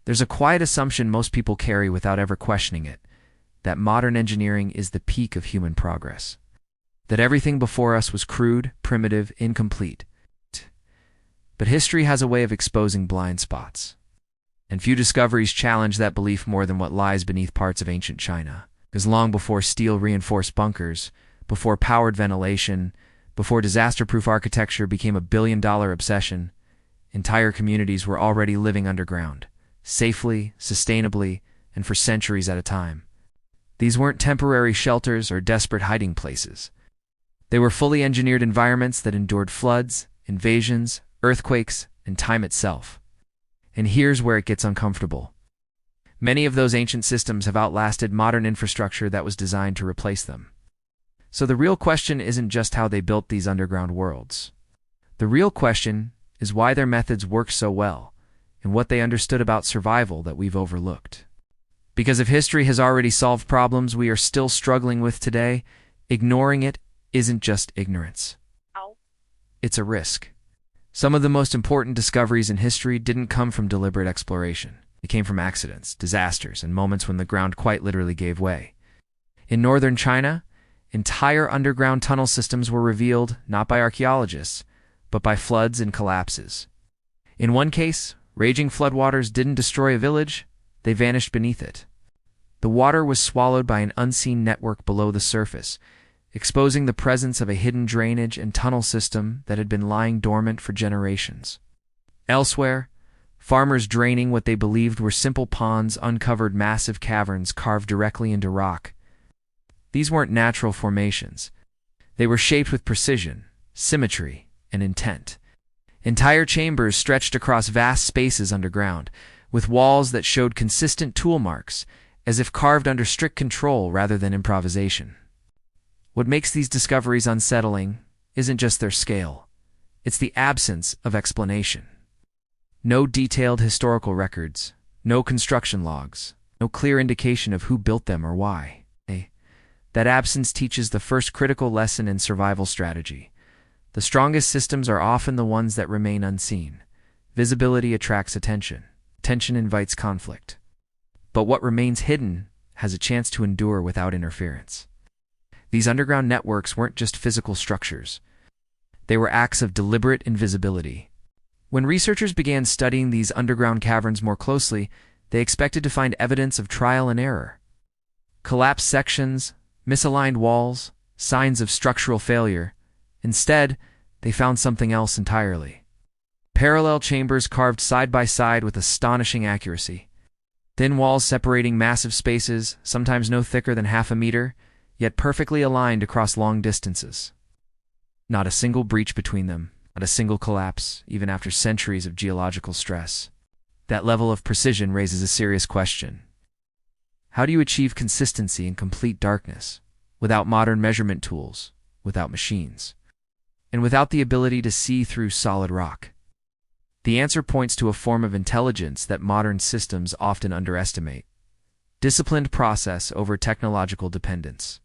There's a quiet assumption most people carry without ever questioning it, that modern engineering is the peak of human progress. That everything before us was crude, primitive, incomplete. But history has a way of exposing blind spots. And few discoveries challenge that belief more than what lies beneath parts of ancient China. Because long before steel-reinforced bunkers, before powered ventilation, before disaster-proof architecture became a billion-dollar obsession, entire communities were already living underground, safely, sustainably, and for centuries at a time. These weren't temporary shelters or desperate hiding places. They were fully engineered environments that endured floods, invasions, earthquakes, and time itself. And here's where it gets uncomfortable. Many of those ancient systems have outlasted modern infrastructure that was designed to replace them. So the real question isn't just how they built these underground worlds. The real question is why their methods work so well, and what they understood about survival that we've overlooked. Because if history has already solved problems we are still struggling with today, ignoring it isn't just ignorance. It's a risk. Some of the most important discoveries in history didn't come from deliberate exploration. They came from accidents, disasters, and moments when the ground quite literally gave way. In northern China, entire underground tunnel systems were revealed not by archaeologists, but by floods and collapses. In one case, raging floodwaters didn't destroy a village, they vanished beneath it. The water was swallowed by an unseen network below the surface, exposing the presence of a hidden drainage and tunnel system that had been lying dormant for generations. Elsewhere, farmers draining what they believed were simple ponds uncovered massive caverns carved directly into rock. These weren't natural formations. They were shaped with precision, symmetry, and intent. Entire chambers stretched across vast spaces underground, with walls that showed consistent tool marks, as if carved under strict control rather than improvisation. What makes these discoveries unsettling isn't just their scale. It's the absence of explanation. No detailed historical records, no construction logs, no clear indication of who built them or why. That absence teaches the first critical lesson in survival strategy. The strongest systems are often the ones that remain unseen. Visibility attracts attention. Attention invites conflict. But what remains hidden has a chance to endure without interference. These underground networks weren't just physical structures. They were acts of deliberate invisibility. When researchers began studying these underground caverns more closely, they expected to find evidence of trial and error. Collapsed sections, misaligned walls, signs of structural failure. Instead, they found something else entirely. Parallel chambers carved side by side with astonishing accuracy. Thin walls separating massive spaces, sometimes no thicker than half a meter, yet perfectly aligned across long distances. Not a single breach between them, not a single collapse, even after centuries of geological stress. That level of precision raises a serious question. How do you achieve consistency in complete darkness, without modern measurement tools, without machines, and without the ability to see through solid rock? The answer points to a form of intelligence that modern systems often underestimate. Disciplined process over technological dependence.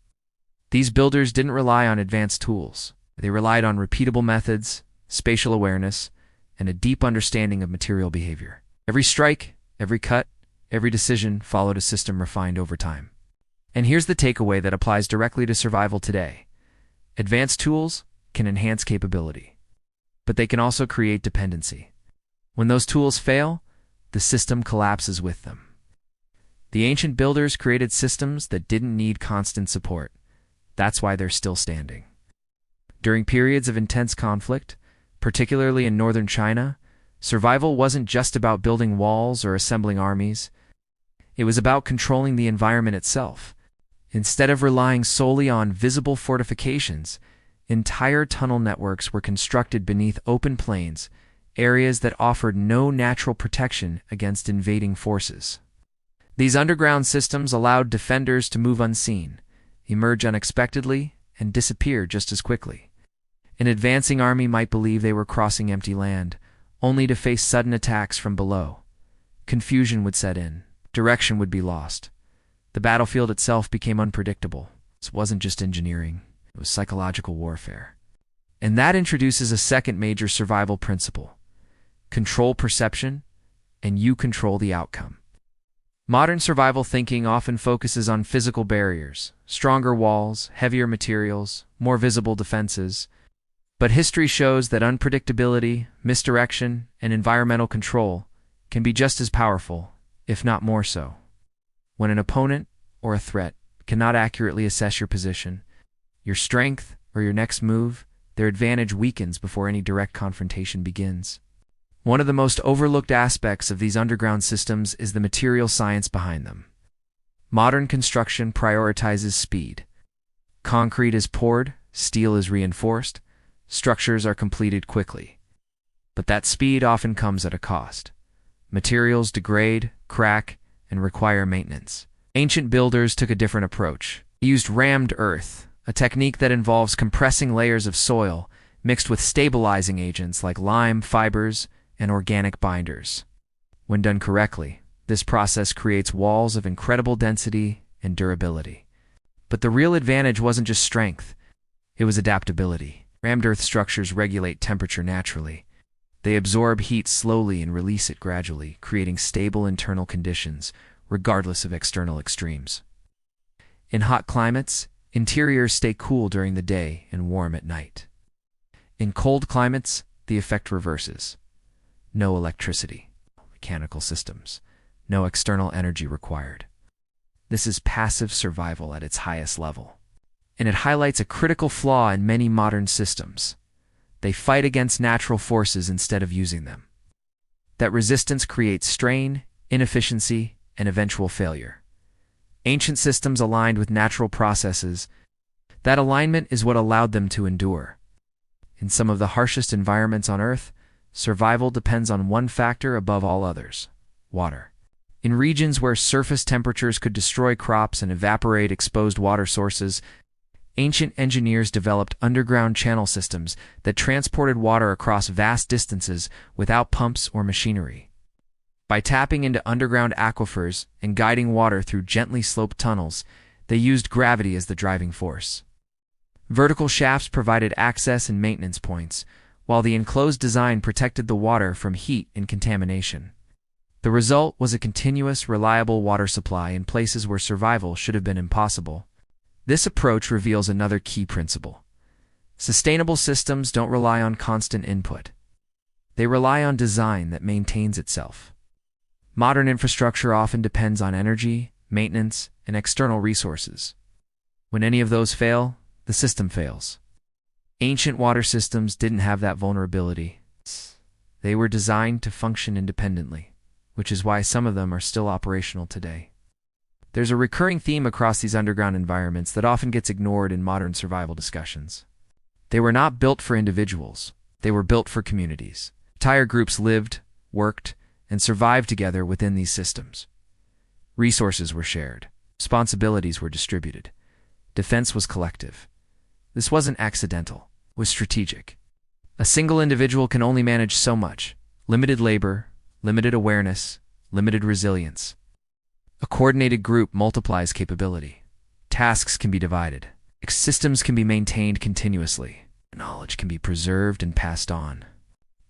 These builders didn't rely on advanced tools. They relied on repeatable methods, spatial awareness, and a deep understanding of material behavior. Every strike, every cut, every decision followed a system refined over time. And here's the takeaway that applies directly to survival today. Advanced tools can enhance capability, but they can also create dependency. When those tools fail, the system collapses with them. The ancient builders created systems that didn't need constant support. That's why they're still standing. During periods of intense conflict, particularly in northern China, survival wasn't just about building walls or assembling armies. It was about controlling the environment itself. Instead of relying solely on visible fortifications, entire tunnel networks were constructed beneath open plains, areas that offered no natural protection against invading forces. These underground systems allowed defenders to move unseen, emerge unexpectedly, and disappear just as quickly. An advancing army might believe they were crossing empty land, only to face sudden attacks from below. Confusion would set in. Direction would be lost. The battlefield itself became unpredictable. This wasn't just engineering. It was psychological warfare. And that introduces a second major survival principle: control perception and you control the outcome. Modern survival thinking often focuses on physical barriers, stronger walls, heavier materials, more visible defenses. But history shows that unpredictability, misdirection, and environmental control can be just as powerful, if not more so. When an opponent or a threat cannot accurately assess your position, your strength, or your next move, their advantage weakens before any direct confrontation begins. One of the most overlooked aspects of these underground systems is the material science behind them. Modern construction prioritizes speed. Concrete is poured, steel is reinforced, structures are completed quickly. But that speed often comes at a cost. Materials degrade, crack, and require maintenance. Ancient builders took a different approach. They used rammed earth, a technique that involves compressing layers of soil mixed with stabilizing agents like lime, fibers, and organic binders. When done correctly, this process creates walls of incredible density and durability. But the real advantage wasn't just strength, it was adaptability. Rammed earth structures regulate temperature naturally. They absorb heat slowly and release it gradually, creating stable internal conditions, regardless of external extremes. In hot climates, interiors stay cool during the day and warm at night. In cold climates, the effect reverses. No electricity, mechanical systems, no external energy required. This is passive survival at its highest level. And it highlights a critical flaw in many modern systems. They fight against natural forces instead of using them. That resistance creates strain, inefficiency, and eventual failure. Ancient systems aligned with natural processes. That alignment is what allowed them to endure. In some of the harshest environments on Earth, survival depends on one factor above all others: water. In regions where surface temperatures could destroy crops and evaporate exposed water sources, ancient engineers developed underground channel systems that transported water across vast distances without pumps or machinery. By tapping into underground aquifers and guiding water through gently sloped tunnels, they used gravity as the driving force. Vertical shafts provided access and maintenance points, while the enclosed design protected the water from heat and contamination. The result was a continuous, reliable water supply in places where survival should have been impossible. This approach reveals another key principle. Sustainable systems don't rely on constant input. They rely on design that maintains itself. Modern infrastructure often depends on energy, maintenance, and external resources. When any of those fail, the system fails. Ancient water systems didn't have that vulnerability. They were designed to function independently, which is why some of them are still operational today. There's a recurring theme across these underground environments that often gets ignored in modern survival discussions. They were not built for individuals. They were built for communities. Entire groups lived, worked, and survived together within these systems. Resources were shared. Responsibilities were distributed. Defense was collective. This wasn't accidental. It was strategic. A single individual can only manage so much. Limited labor, limited awareness, limited resilience. A coordinated group multiplies capability. Tasks can be divided. Systems can be maintained continuously. Knowledge can be preserved and passed on.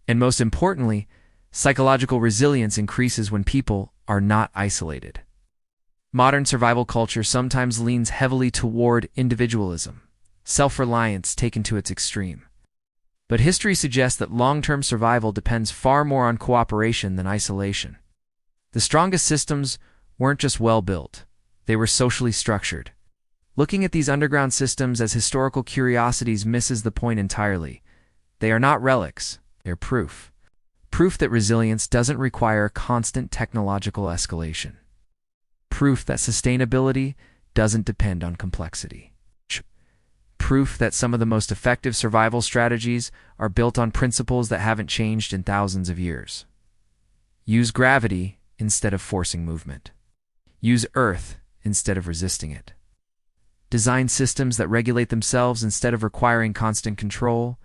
And most importantly, psychological resilience increases when people are not isolated. Modern survival culture sometimes leans heavily toward individualism, self-reliance taken to its extreme. But history suggests that long-term survival depends far more on cooperation than isolation. The strongest systems weren't just well-built, they were socially structured. Looking at these underground systems as historical curiosities misses the point entirely. They are not relics, they're proof. Proof that resilience doesn't require constant technological escalation. Proof that sustainability doesn't depend on complexity. Proof that some of the most effective survival strategies are built on principles that haven't changed in thousands of years. Use gravity instead of forcing movement. Use Earth instead of resisting it. Design systems that regulate themselves instead of requiring constant control.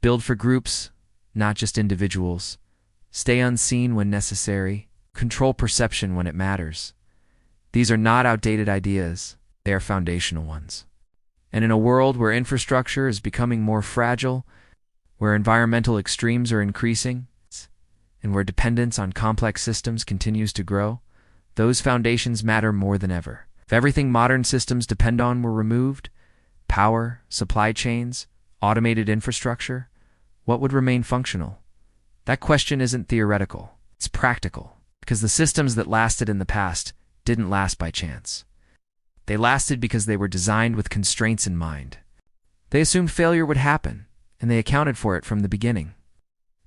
Build for groups, not just individuals. Stay unseen when necessary. Control perception when it matters. These are not outdated ideas, they are foundational ones. And in a world where infrastructure is becoming more fragile, where environmental extremes are increasing, and where dependence on complex systems continues to grow, those foundations matter more than ever. If everything modern systems depend on were removed, power, supply chains, automated infrastructure, what would remain functional? That question isn't theoretical, it's practical, because the systems that lasted in the past didn't last by chance. They lasted because they were designed with constraints in mind. They assumed failure would happen, and they accounted for it from the beginning.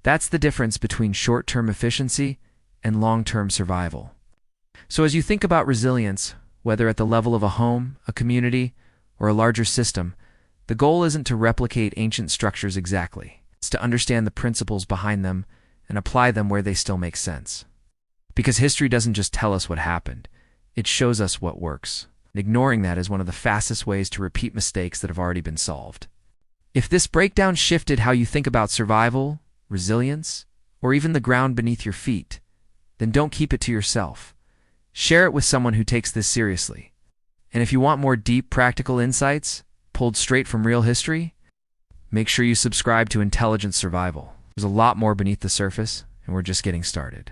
That's the difference between short-term efficiency and long-term survival. So as you think about resilience, whether at the level of a home, a community, or a larger system, the goal isn't to replicate ancient structures exactly. It's to understand the principles behind them and apply them where they still make sense. Because history doesn't just tell us what happened, it shows us what works. Ignoring that is one of the fastest ways to repeat mistakes that have already been solved. If this breakdown shifted how you think about survival, resilience, or even the ground beneath your feet, then don't keep it to yourself. Share it with someone who takes this seriously. And if you want more deep, practical insights, pulled straight from real history, make sure you subscribe to Intelligent Survival. There's a lot more beneath the surface, and we're just getting started.